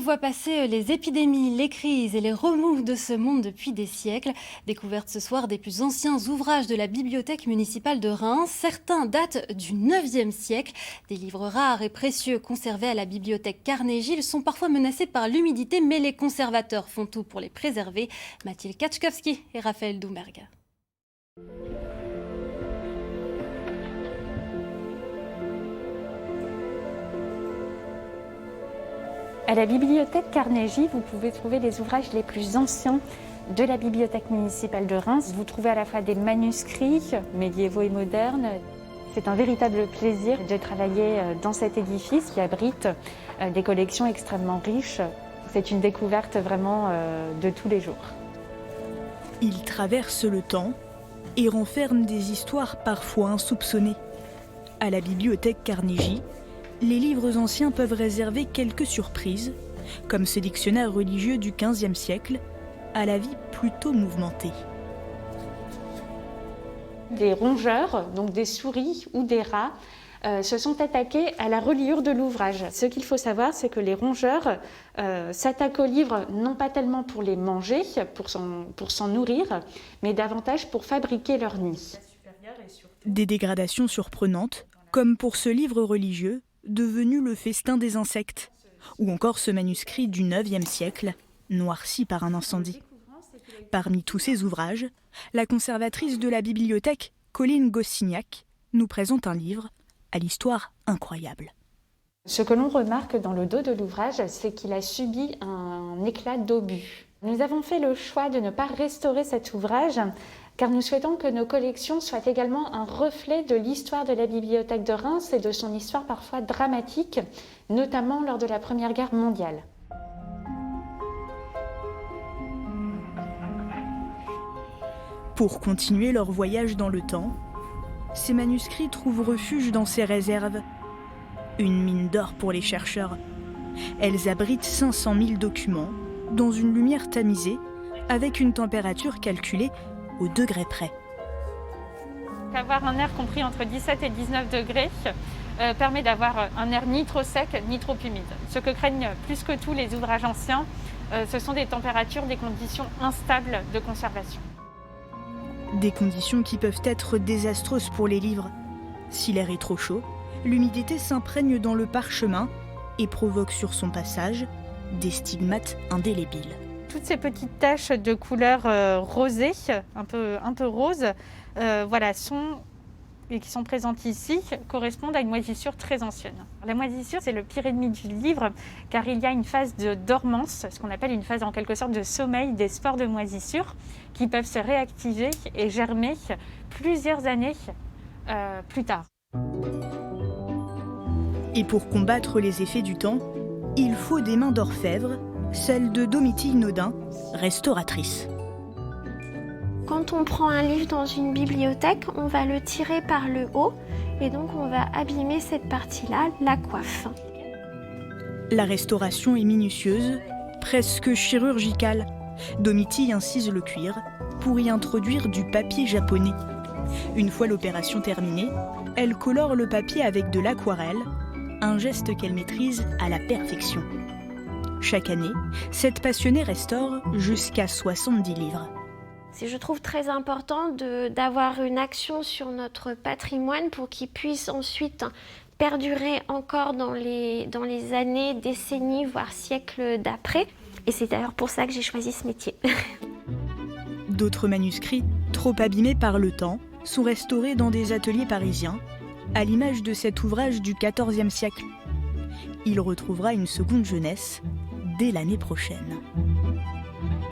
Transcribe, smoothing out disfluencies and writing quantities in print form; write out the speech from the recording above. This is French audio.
voit passer les épidémies, les crises et les remous de ce monde depuis des siècles. Découverte ce soir des plus anciens ouvrages de la bibliothèque municipale de Reims. Certains datent du 9e siècle. Des livres rares et précieux conservés à la bibliothèque Carnegie. Ils sont parfois menacés par l'humidité, mais les conservateurs font tout pour les préserver. Mathilde Kaczkowski et Raphaël Doumberg. À la bibliothèque Carnegie, vous pouvez trouver les ouvrages les plus anciens de la bibliothèque municipale de Reims. Vous trouvez à la fois des manuscrits médiévaux et modernes. C'est un véritable plaisir de travailler dans cet édifice qui abrite des collections extrêmement riches. C'est une découverte vraiment de tous les jours. Il traverse le temps et renferme des histoires parfois insoupçonnées. À la bibliothèque Carnegie, les livres anciens peuvent réserver quelques surprises, comme ce dictionnaire religieux du XVe siècle, à la vie plutôt mouvementée. Des rongeurs, donc des souris ou des rats, se sont attaqués à la reliure de l'ouvrage. Ce qu'il faut savoir, c'est que les rongeurs s'attaquent aux livres non pas tellement pour les manger, pour s'en nourrir, mais davantage pour fabriquer leur nid. Des dégradations surprenantes, comme pour ce livre religieux, devenu le festin des insectes, ou encore ce manuscrit du IXe siècle, noirci par un incendie. Parmi tous ces ouvrages, la conservatrice de la bibliothèque, Colline Gossignac, nous présente un livre à l'histoire incroyable. Ce que l'on remarque dans le dos de l'ouvrage, c'est qu'il a subi un éclat d'obus. Nous avons fait le choix de ne pas restaurer cet ouvrage, car nous souhaitons que nos collections soient également un reflet de l'histoire de la bibliothèque de Reims et de son histoire parfois dramatique, notamment lors de la Première Guerre mondiale. Pour continuer leur voyage dans le temps, ces manuscrits trouvent refuge dans ces réserves. Une mine d'or pour les chercheurs. Elles abritent 500 000 documents dans une lumière tamisée avec une température calculée au degré près. Avoir un air compris entre 17 et 19 degrés permet d'avoir un air ni trop sec ni trop humide. Ce que craignent plus que tout les ouvrages anciens, ce sont des températures, des conditions instables de conservation. Des conditions qui peuvent être désastreuses pour les livres. Si l'air est trop chaud, l'humidité s'imprègne dans le parchemin et provoque sur son passage des stigmates indélébiles. Toutes ces petites taches de couleur rosée, un peu rose, qui sont présentes ici, correspondent à une moisissure très ancienne. La moisissure, c'est le pire ennemi du livre, car il y a une phase de dormance, ce qu'on appelle une phase en quelque sorte de sommeil des spores de moisissure, qui peuvent se réactiver et germer plusieurs années plus tard. Et pour combattre les effets du temps, il faut des mains d'orfèvre, celle de Domitille Naudin, restauratrice. Quand on prend un livre dans une bibliothèque, on va le tirer par le haut et donc on va abîmer cette partie-là, la coiffe. La restauration est minutieuse, presque chirurgicale. Domitille incise le cuir pour y introduire du papier japonais. Une fois l'opération terminée, elle colore le papier avec de l'aquarelle, un geste qu'elle maîtrise à la perfection. Chaque année, cette passionnée restaure jusqu'à 70 livres. Je trouve très important d'avoir une action sur notre patrimoine pour qu'il puisse ensuite perdurer encore dans les années, décennies, voire siècles d'après. Et c'est d'ailleurs pour ça que j'ai choisi ce métier. D'autres manuscrits, trop abîmés par le temps, sont restaurés dans des ateliers parisiens, à l'image de cet ouvrage du XIVe siècle. Il retrouvera une seconde jeunesse dès l'année prochaine.